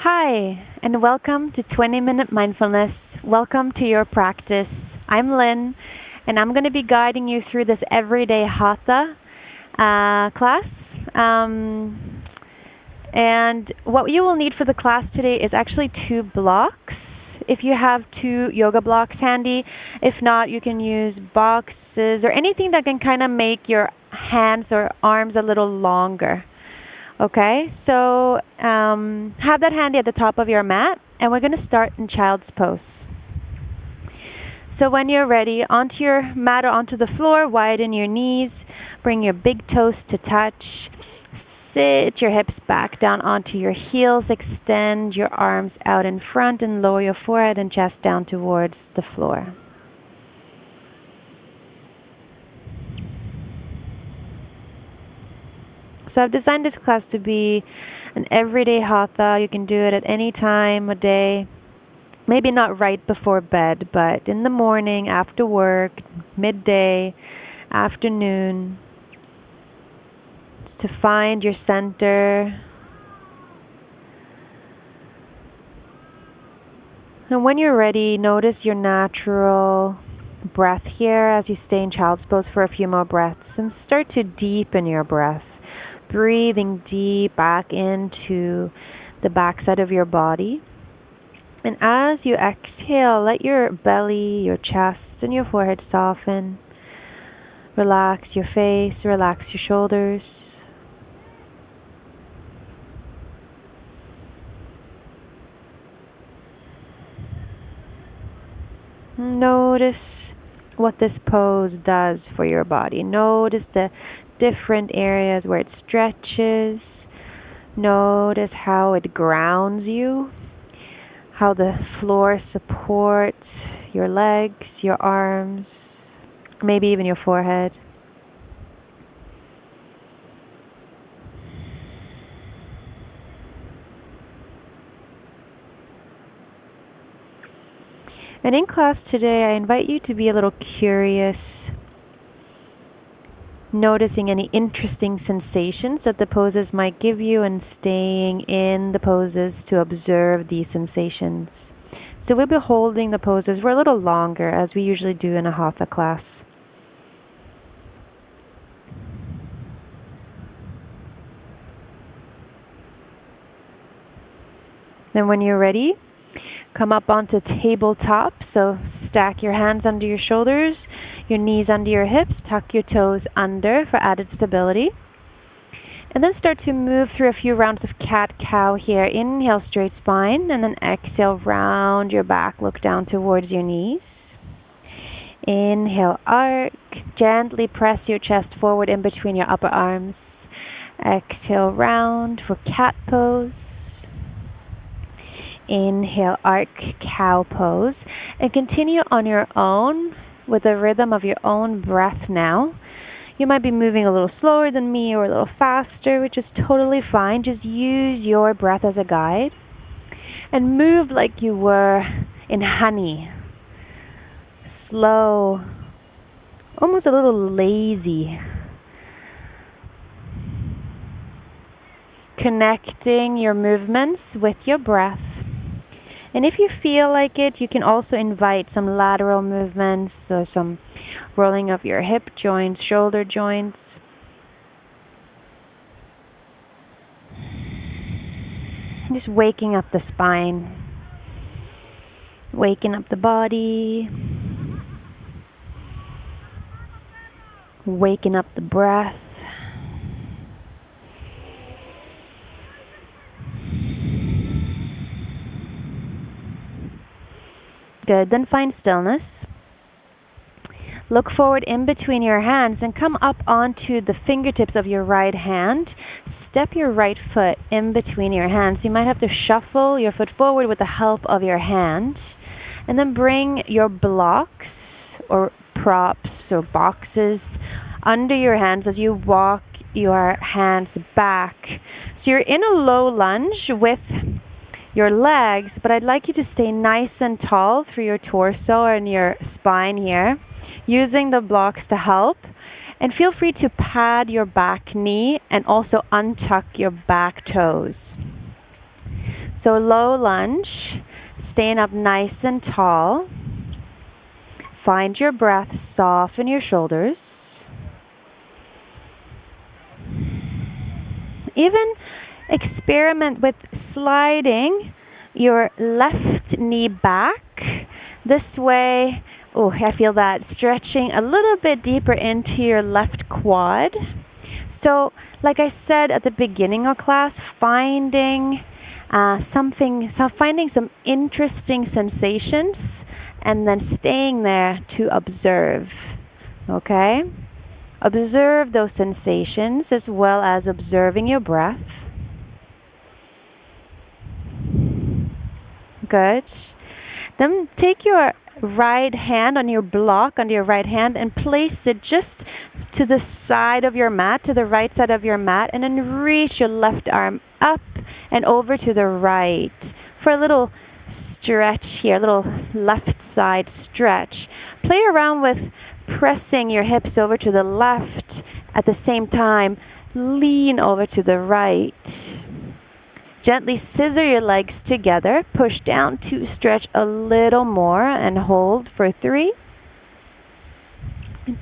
Hi, and welcome to 20-Minute Mindfulness. Welcome to your practice. I'm Lynn, and I'm going to be guiding you through this everyday Hatha class. And what you will need for the class today is actually 2 blocks. If you have 2 yoga blocks handy, if not, you can use boxes or anything that can kind of make your hands or arms a little longer. Okay, so have that handy at the top of your mat, and we're going to start in child's pose. So when you're ready, onto your mat or onto the floor, widen your knees, bring your big toes to touch, sit your hips back down onto your heels, extend your arms out in front and lower your forehead and chest down towards the floor. So I've designed this class to be an everyday Hatha. You can do it at any time of day. Maybe not right before bed, but in the morning, after work, midday, afternoon. Just to find your center. And when you're ready, notice your natural breath here as you stay in child's pose for a few more breaths, and start to deepen your breath. Breathing deep back into the backside of your body. And as you exhale, let your belly, your chest, and your forehead soften. Relax your face, relax your shoulders. Notice what this pose does for your body. Notice the different areas where it stretches. Notice how it grounds you, how the floor supports your legs, your arms, maybe even your forehead. And in class today, I invite you to be a little curious, noticing any interesting sensations that the poses might give you and staying in the poses to observe these sensations. So we'll be holding the poses for a little longer, as we usually do in a Hatha class. Then when you're ready, come up onto tabletop, so stack your hands under your shoulders, your knees under your hips, tuck your toes under for added stability. And then start to move through a few rounds of cat-cow here. Inhale, straight spine, and then exhale, round your back, look down towards your knees. Inhale, arc, gently press your chest forward in between your upper arms. Exhale, round for cat pose. Inhale, arc, cow pose, and continue on your own with the rhythm of your own breath now. You might be moving a little slower than me or a little faster, which is totally fine. Just use your breath as a guide and move like you were in honey. Slow, almost a little lazy. Connecting your movements with your breath. And if you feel like it, you can also invite some lateral movements, so some rolling of your hip joints, shoulder joints. Just waking up the spine, waking up the body, waking up the breath. Good, then find stillness. Look forward in between your hands and come up onto the fingertips of your right hand. Step your right foot in between your hands. You might have to shuffle your foot forward with the help of your hand. And then bring your blocks or props or boxes under your hands as you walk your hands back. So you're in a low lunge with your legs, but I'd like you to stay nice and tall through your torso and your spine here, using the blocks to help. And feel free to pad your back knee and also untuck your back toes. So low lunge, staying up nice and tall. Find your breath, soften your shoulders. Even experiment with sliding your left knee back. This way, oh, I feel that stretching a little bit deeper into your left quad. So, like I said at the beginning of class, finding finding some interesting sensations and then staying there to observe. Okay? Observe those sensations as well as observing your breath. Good. Then take your right hand on your block, on your right hand, and place it just to the side of your mat, to the right side of your mat, and then reach your left arm up and over to the right for a little stretch here, a little left side stretch. Play around with pressing your hips over to the left at the same time. Lean over to the right. Gently scissor your legs together. Push down to stretch a little more and hold for 3,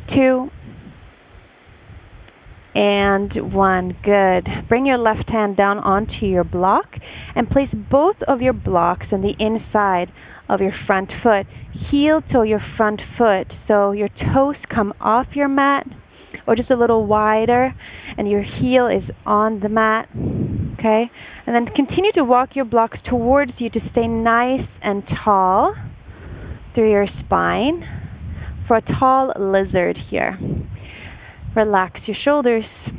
2, and 1. Good. Bring your left hand down onto your block and place both of your blocks on the inside of your front foot. Heel toe your front foot so your toes come off your mat or just a little wider and your heel is on the mat. Okay, and then continue to walk your blocks towards you to stay nice and tall through your spine for a tall lizard here. Relax your shoulders.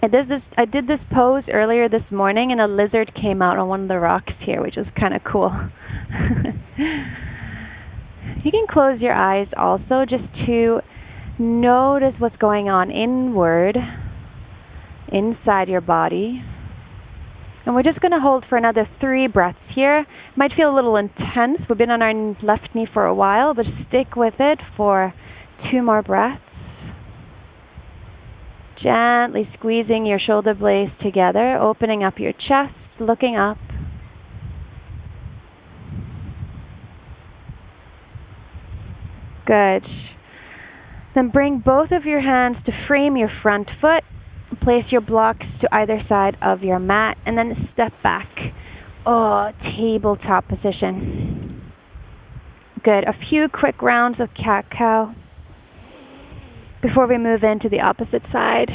I did this pose earlier this morning and a lizard came out on one of the rocks here, which was kind of cool. You can close your eyes also just to notice what's going on inward, inside your body. And we're just going to hold for another 3 breaths here. Might feel a little intense. We've been on our left knee for a while, but stick with it for 2 more breaths. Gently squeezing your shoulder blades together, opening up your chest, looking up. Good. Then bring both of your hands to frame your front foot. Place your blocks to either side of your mat and then step back. Oh, tabletop position. Good. A few quick rounds of cat-cow before we move into the opposite side.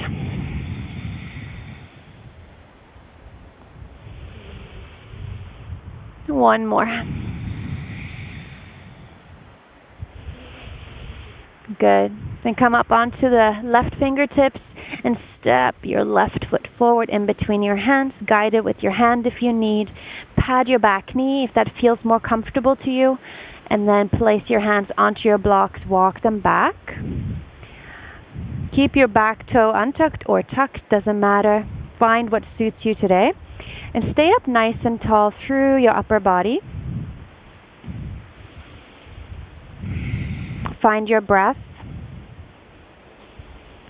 One more. Good. Then come up onto the left fingertips and step your left foot forward in between your hands. Guide it with your hand if you need. Pad your back knee if that feels more comfortable to you. And then place your hands onto your blocks. Walk them back. Keep your back toe untucked or tucked. Doesn't matter. Find what suits you today. And stay up nice and tall through your upper body. Find your breath.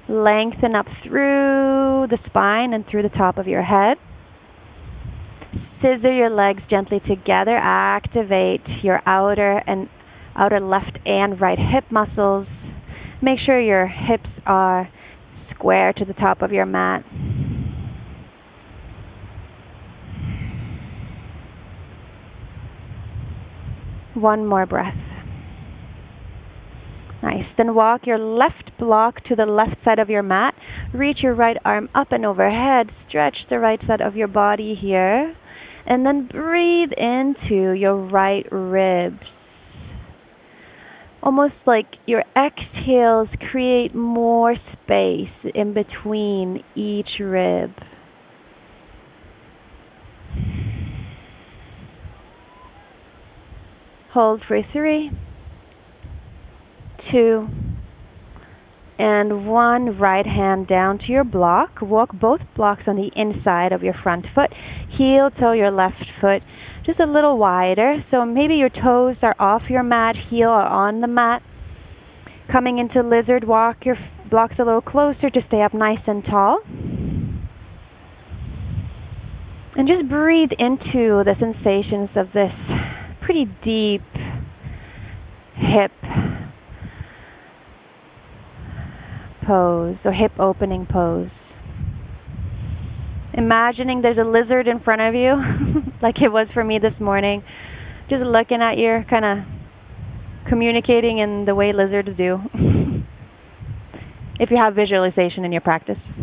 Lengthen up through the spine and through the top of your head. Scissor your legs gently together. Activate your outer left and right hip muscles. Make sure your hips are square to the top of your mat. One more breath. Nice. Then walk your left block to the left side of your mat. Reach your right arm up and overhead. Stretch the right side of your body here. And then breathe into your right ribs. Almost like your exhales create more space in between each rib. Hold for 3, 2, and 1. Right hand down to your block. Walk both blocks on the inside of your front foot. Heel toe your left foot just a little wider. So maybe your toes are off your mat, heel are on the mat. Coming into lizard, walk your blocks a little closer to stay up nice and tall. And just breathe into the sensations of this pretty deep hip pose or hip opening pose. Imagining there's a lizard in front of you, like it was for me this morning. Just looking at you, kind of communicating in the way lizards do. If you have visualization in your practice.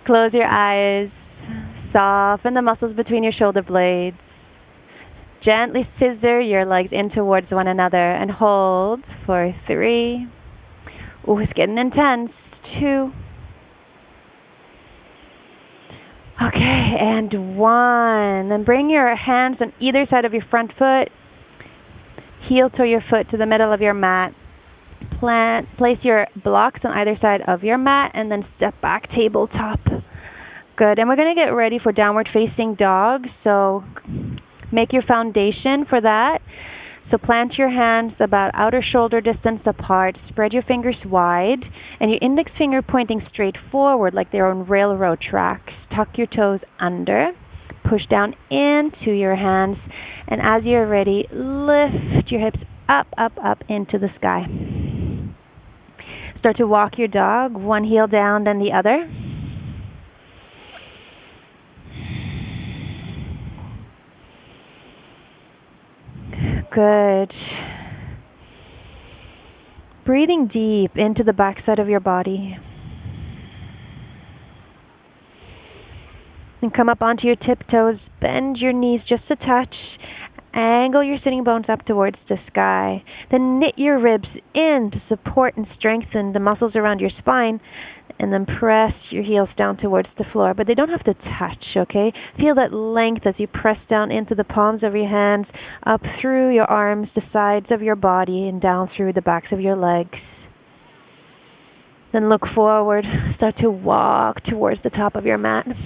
Close your eyes, soften the muscles between your shoulder blades. Gently scissor your legs in towards one another and hold for 3. Ooh, it's getting intense. 2. Okay, and 1. Then bring your hands on either side of your front foot. Heel toe your foot to the middle of your mat. Place your blocks on either side of your mat and then step back, tabletop. Good. And we're going to get ready for downward facing dog. So make your foundation for that. So plant your hands about outer shoulder distance apart. Spread your fingers wide and your index finger pointing straight forward like they're on railroad tracks. Tuck your toes under. Push down into your hands. And as you're ready, lift your hips up, up, up into the sky. Start to walk your dog, one heel down, then the other. Good. Breathing deep into the backside of your body. And come up onto your tiptoes, bend your knees just a touch. Angle your sitting bones up towards the sky. Then knit your ribs in to support and strengthen the muscles around your spine. And then press your heels down towards the floor. But they don't have to touch, okay? Feel that length as you press down into the palms of your hands, up through your arms, the sides of your body, and down through the backs of your legs. Then look forward. Start to walk towards the top of your mat.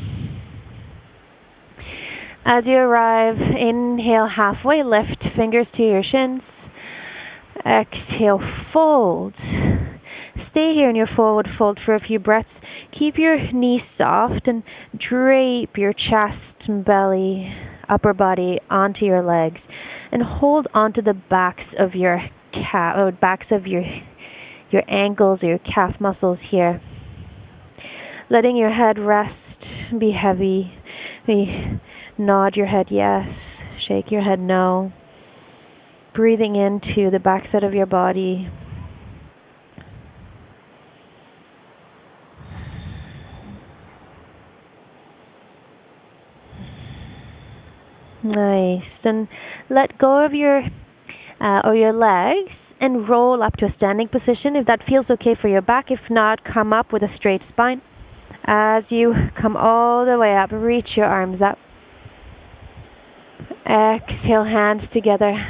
As you arrive, inhale, halfway lift, fingers to your shins. Exhale, fold. Stay here in your forward fold for a few breaths. Keep your knees soft and drape your chest and belly, upper body onto your legs. And hold onto the backs of your backs of your ankles or your calf muscles here. Letting your head rest, be heavy. Nod your head yes, shake your head no. Breathing into the backside of your body. Nice. And let go of your legs and roll up to a standing position if that feels okay for your back. If not, come up with a straight spine. As you come all the way up, reach your arms up. Exhale, hands together.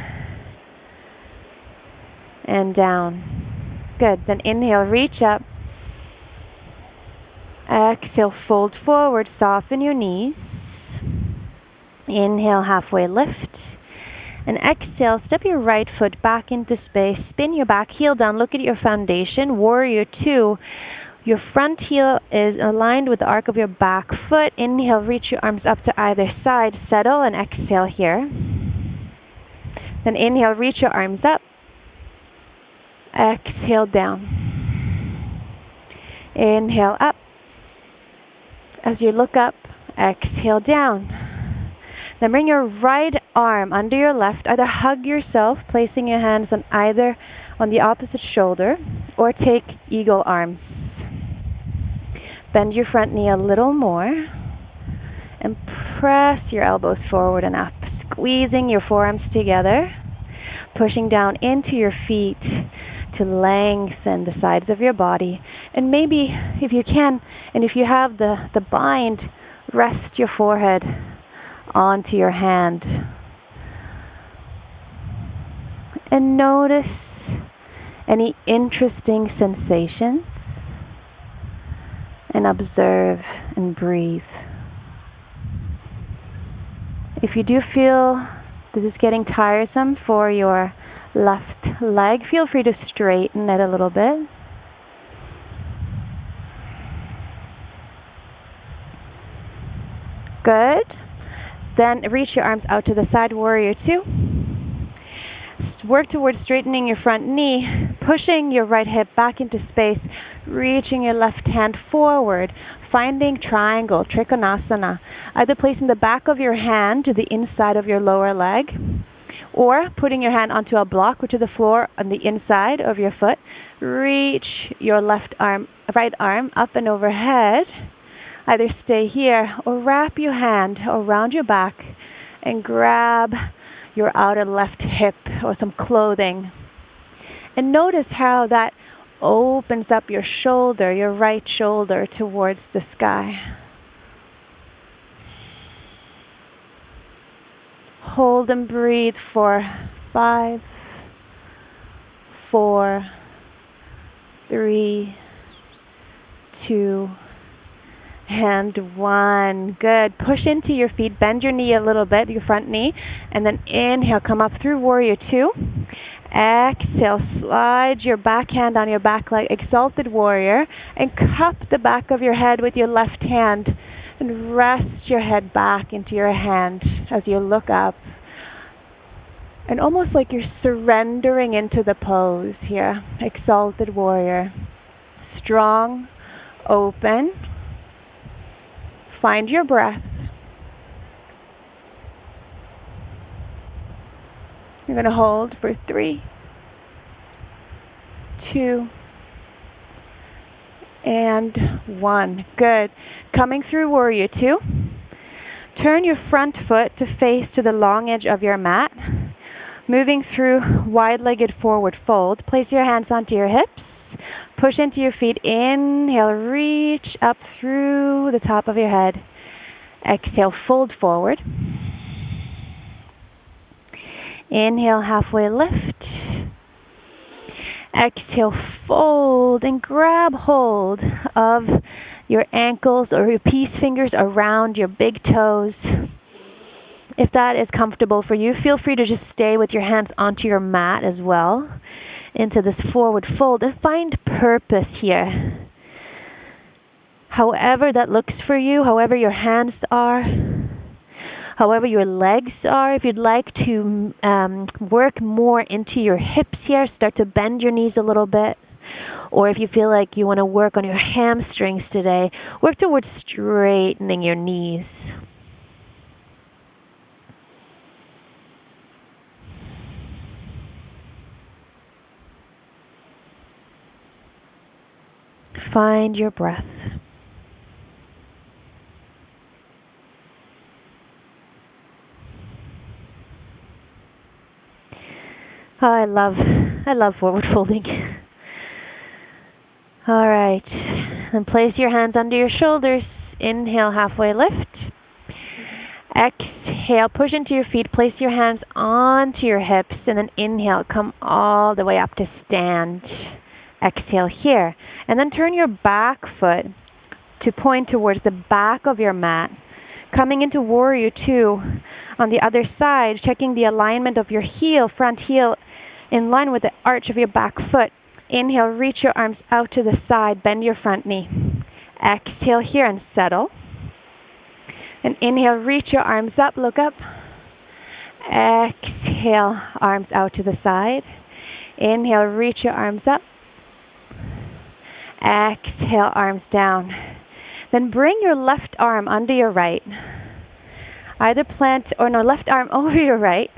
And down. Good. Then inhale, reach up. Exhale, fold forward, soften your knees. Inhale, halfway lift. And exhale, step your right foot back into space. Spin your back heel down. Look at your foundation. Warrior 2. Your front heel is aligned with the arc of your back foot. Inhale, reach your arms up to either side. Settle and exhale here. Then inhale, reach your arms up. Exhale down. Inhale up. As you look up, exhale down. Then bring your right arm under your left. Either hug yourself, placing your hands on the opposite shoulder, or take eagle arms. Bend your front knee a little more and press your elbows forward and up, squeezing your forearms together, pushing down into your feet to lengthen the sides of your body. And maybe if you can, and if you have the bind, rest your forehead onto your hand. And notice any interesting sensations. And observe and breathe. If you do feel this is getting tiresome for your left leg, feel free to straighten it a little bit. Good. Then reach your arms out to the side, warrior two. Work towards straightening your front knee, pushing your right hip back into space, reaching your left hand forward, finding triangle, trikonasana, either placing the back of your hand to the inside of your lower leg, or putting your hand onto a block or to the floor on the inside of your foot. Reach your right arm up and overhead. Either stay here or wrap your hand around your back and grab your outer left hip or some clothing. And notice how that opens up your shoulder, your right shoulder towards the sky. Hold and breathe for 5, 4, 3, 2, and 1. Good. Push into your feet. Bend your knee a little bit, your front knee. And then inhale, come up through warrior two. Exhale, slide your back hand on your back leg, exalted warrior. And cup the back of your head with your left hand. And rest your head back into your hand as you look up. And almost like you're surrendering into the pose here. Exalted warrior. Strong, open. Find your breath. You're going to hold for 3, 2, and 1. Good. Coming through warrior two. Turn your front foot to face to the long edge of your mat. Moving through wide-legged forward fold. Place your hands onto your hips. Push into your feet. Inhale, reach up through the top of your head. Exhale, fold forward. Inhale, halfway lift. Exhale, fold and grab hold of your ankles or your peace fingers around your big toes. If that is comfortable for you, feel free to just stay with your hands onto your mat as well, into this forward fold, and find purpose here. However that looks for you, however your hands are, however your legs are. If you'd like to work more into your hips here, start to bend your knees a little bit. Or if you feel like you want to work on your hamstrings today, work towards straightening your knees. Find your breath. Oh, I love forward folding. All right, then place your hands under your shoulders. Inhale, halfway lift. Exhale, push into your feet. Place your hands onto your hips, and then inhale, come all the way up to stand. Exhale here, and then turn your back foot to point towards the back of your mat. Coming into warrior two on the other side, checking the alignment of your heel, front heel, in line with the arch of your back foot. Inhale, reach your arms out to the side, bend your front knee. Exhale here and settle. And inhale, reach your arms up, look up. Exhale, arms out to the side. Inhale, reach your arms up. Exhale, arms down. Then bring your left arm under your right. Either plant, or no, left arm over your right.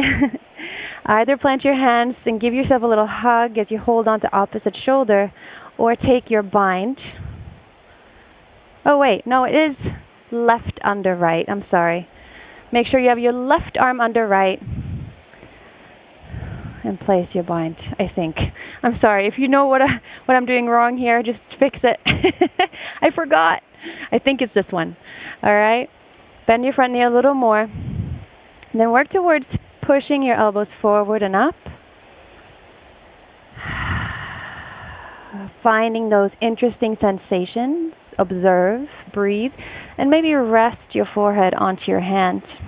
Either plant your hands and give yourself a little hug as you hold on to opposite shoulder, or take your bind. Oh wait, no, it is left under right. I'm sorry. Make sure you have your left arm under right. And place your bind, I think. I'm sorry. If you know what I'm doing wrong here, just fix it. I forgot. I think it's this one. All right. Bend your front knee a little more. And then work towards pushing your elbows forward and up. Finding those interesting sensations. Observe, breathe, and maybe rest your forehead onto your hand.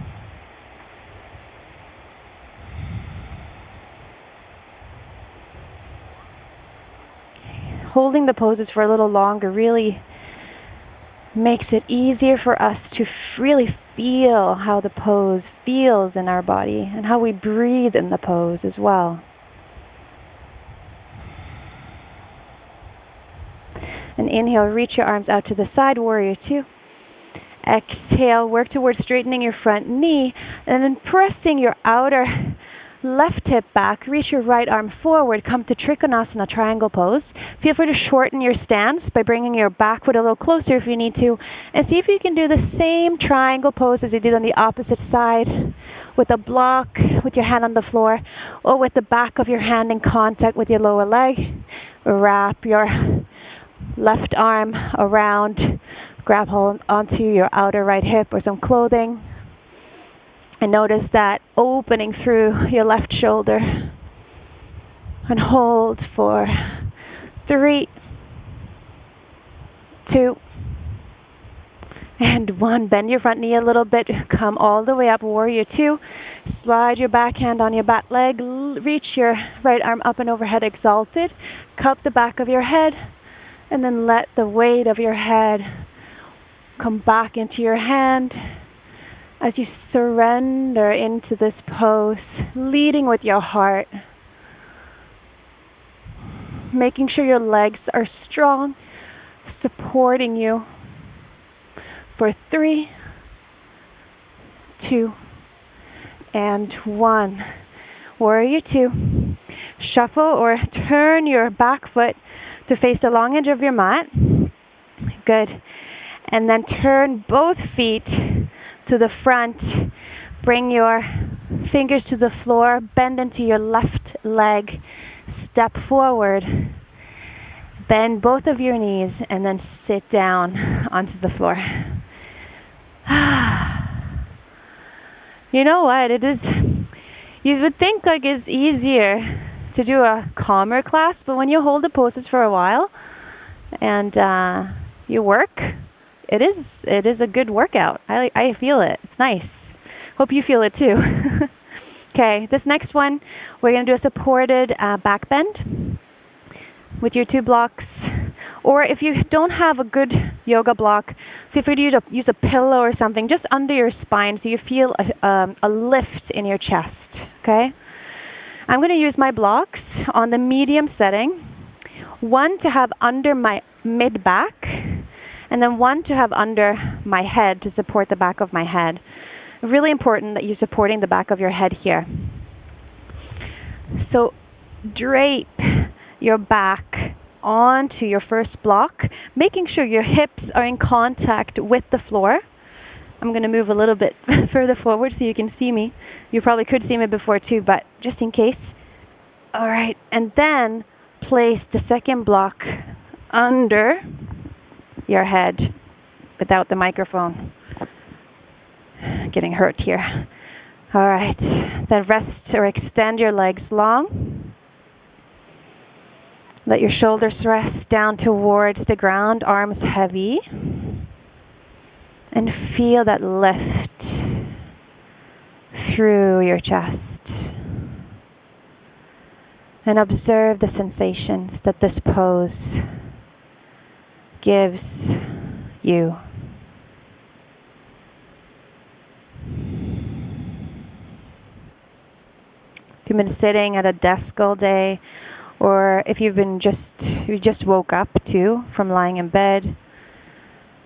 Holding the poses for a little longer really makes it easier for us to really feel how the pose feels in our body and how we breathe in the pose as well. And inhale, reach your arms out to the side, warrior two. Exhale, work towards straightening your front knee and then pressing your outer left hip back, reach your right arm forward, come to Trikonasana, triangle pose. Feel free to shorten your stance by bringing your back foot a little closer if you need to, and see if you can do the same triangle pose as you did on the opposite side, with a block, with your hand on the floor, or with the back of your hand in contact with your lower leg. Wrap your left arm around, grab hold onto your outer right hip or some clothing. And notice that opening through your left shoulder. And hold for 3, 2, and 1. Bend your front knee a little bit. Come all the way up, warrior two. Slide your backhand on your back leg. Reach your right arm up and overhead, exalted. Cup the back of your head. And then let the weight of your head come back into your hand. As you surrender into this pose, leading with your heart, making sure your legs are strong, supporting you for 3, 2, and 1. Warrior two. Shuffle or turn your back foot to face the long edge of your mat. Good. And then turn both feet to the front. Bring your fingers to the floor. Bend into your left leg. Step forward. Bend both of your knees and then sit down onto the floor. You know what? You would think like it's easier to do a calmer class, but when you hold the poses for a while and you work, it is a good workout. I feel it. It's nice. Hope you feel it too. Okay, this next one, we're going to do a supported back bend with your 2 blocks. Or if you don't have a good yoga block, feel free to use a pillow or something just under your spine so you feel a lift in your chest. Okay? I'm going to use my blocks on the medium setting. 1 to have under my mid-back, and then 1 to have under my head to support the back of my head. Really important that you're supporting the back of your head here. So drape your back onto your first block, making sure your hips are in contact with the floor. I'm going to move a little bit further forward so you can see me. You probably could see me before too, but just in case. All right, and then place the second block under your head without the microphone. Getting hurt here. All right, then rest or extend your legs long. Let your shoulders rest down towards the ground, arms heavy. And feel that lift through your chest. And observe the sensations that this pose gives you. If you've been sitting at a desk all day, or if you just woke up too from lying in bed,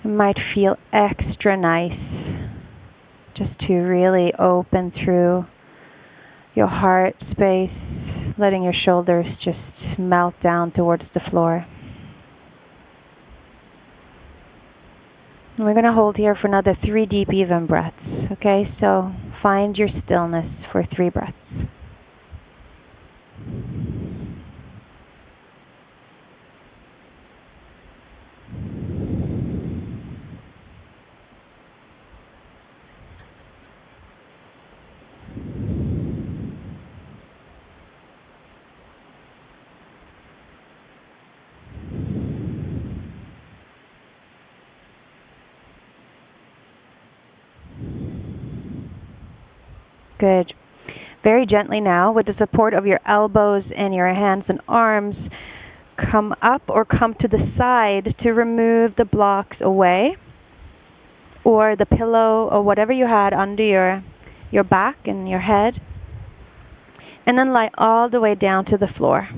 it might feel extra nice just to really open through your heart space, letting your shoulders just melt down towards the floor. And we're going to hold here for another 3 deep even breaths. Okay, so find your stillness for 3 breaths. Good. Very gently now, with the support of your elbows and your hands and arms, come up or come to the side to remove the blocks away. or the pillow or whatever you had under your back and your head. And then lie all the way down to the floor.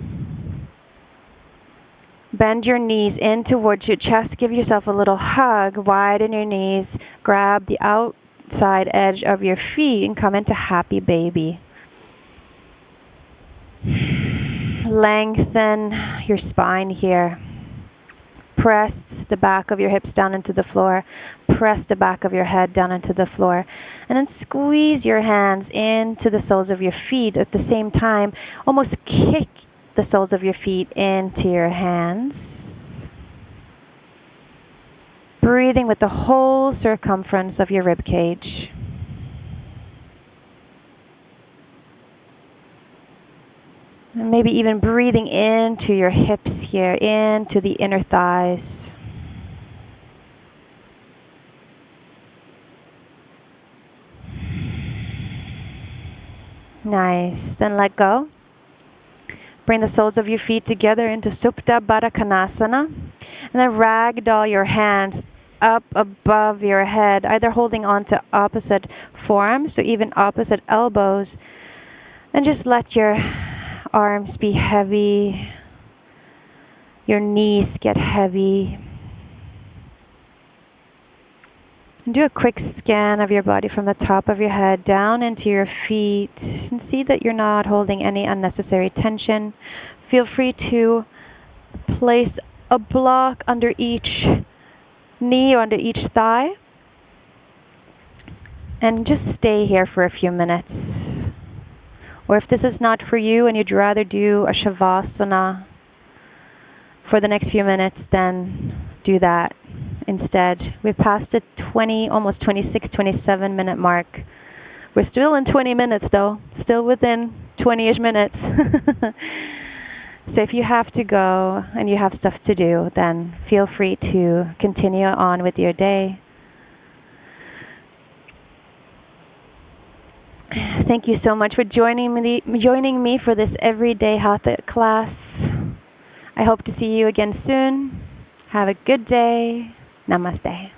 Bend your knees in towards your chest. Give yourself a little hug. Widen your knees. Grab the outside edge of your feet and come into happy baby. Lengthen your spine here. Press the back of your hips down into the floor. Press the back of your head down into the floor. And then squeeze your hands into the soles of your feet at the same time. Almost kick the soles of your feet into your hands. Breathing with the whole circumference of your rib cage. And maybe even breathing into your hips here, into the inner thighs. Nice. Then let go. Bring the soles of your feet together into Supta Baddha Konasana. And then ragdoll your hands up above your head, either holding on to opposite forearms or even opposite elbows. And just let your arms be heavy. Your knees get heavy. And do a quick scan of your body from the top of your head down into your feet and see that you're not holding any unnecessary tension. Feel free to place a block under each knee or under each thigh. And just stay here for a few minutes. Or if this is not for you and you'd rather do a Shavasana for the next few minutes, then do that instead. We've passed the almost 26, 27 minute mark. We're still in 20 minutes though, still within 20-ish minutes. So if you have to go and you have stuff to do, then feel free to continue on with your day. Thank you so much for joining me for this everyday Hatha class. I hope to see you again soon. Have a good day. Namaste.